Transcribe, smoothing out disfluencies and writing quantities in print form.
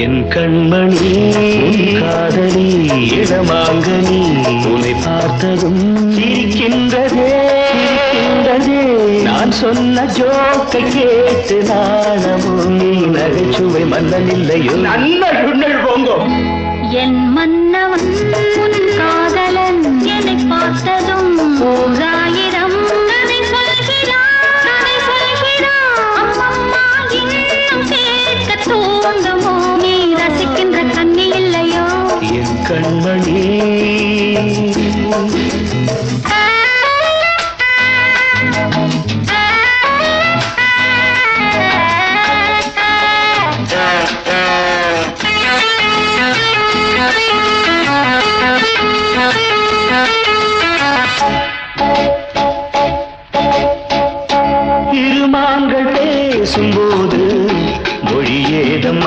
என் கண்மணி உன் காதலி இடமாங்கனி உன்னை பார்த்ததும் சிரிக்கின்றதே சிரிக்கின்றதே நான் சொன்ன ஜோக்கை கேட்டு நாணமும் நீ நகைச்சுவை மன்னன் இல்லையோ நல்ல சுண்ணல் போங்கோ என் மன்னவன் உன் காதலன் என்னை பார்த்ததும் ஓராயிரம் கதை சொல்கிறான் அம்மம்மா இன்னும் கேட்க தூண்டுமோ நீ ரசிக்கின்ற கண்ணி இல்லையோ என் கண்மணி